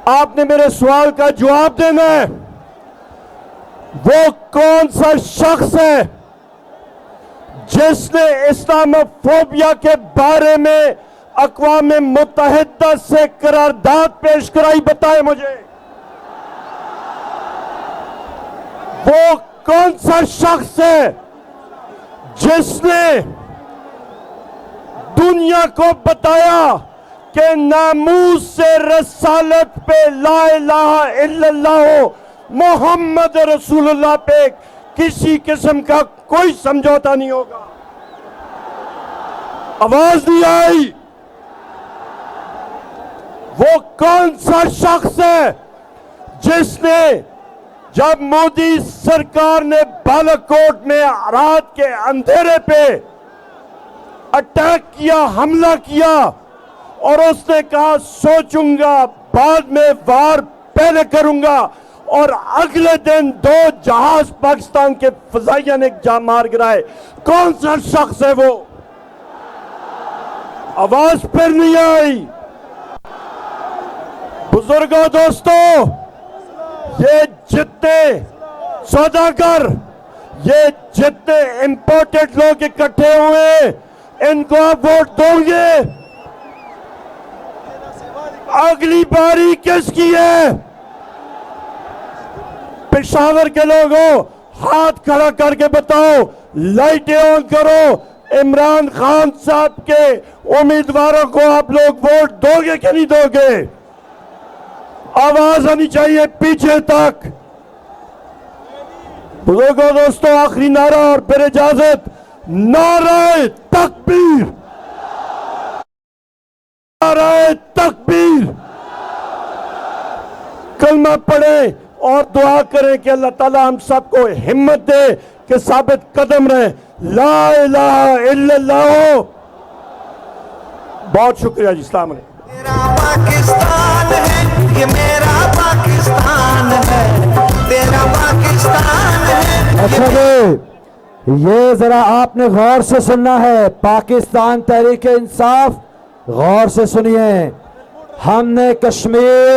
आपने मेरे सवाल का जवाब देना है। वो कौन सा शख्स है जिसने इस्लामोफोबिया के बारे में अक़वाम मुत्तहिदा से करारदाद पेश कराई? बताए मुझे। वो कौन सा शख्स है जिसने दुनिया को बताया कि नामूस से रसालत पे ला इलाहा इल्लल्लाह मोहम्मद रसूलुल्लाह पे किसी किस्म का कोई समझौता नहीं होगा? आवाज नहीं आई। वो कौन सा शख्स है जिसने जब मोदी सरकार ने बालाकोट में रात के अंधेरे पे अटैक किया, हमला किया और उसने कहा सोचूंगा बाद में वार पहले करूंगा, और अगले दिन 2 जहाज पाकिस्तान के फजाइया ने जा मार गिराए? कौन सा शख्स है वो? आवाज फिर नहीं आई। बुजुर्गों, दोस्तों, ये जितने सौदागर, ये जितने इंपोर्टेड लोग इकट्ठे हुए, इनको आप वोट दोगे? अगली बारी किसकी है? पेशावर के लोगों, हाथ खड़ा करके बताओ, लाइटें ऑन करो। इमरान खान साहब के उम्मीदवारों को आप लोग वोट दोगे कि नहीं दोगे? आवाज आनी चाहिए पीछे तक। बुजुर्गों, दोस्तों, आखिरी नारा और फिर इजाजत। नारे तकबीर, नारे तकबीर। कलमा पढ़े और दुआ करें कि अल्लाह ताला हम सबको हिम्मत दे कि साबित कदम रहे। ला इलाहा इल्लल्लाह। बहुत शुक्रिया जी। अस्सलाम वालेकुम। मेरा पाकिस्तान है, ये मेरा पाकिस्तान है, तेरा पाकिस्तान है। अच्छा जी, ये जरा आपने गौर से सुनना है। पाकिस्तान तहरीक इंसाफ, गौर से सुनिए। हमने कश्मीर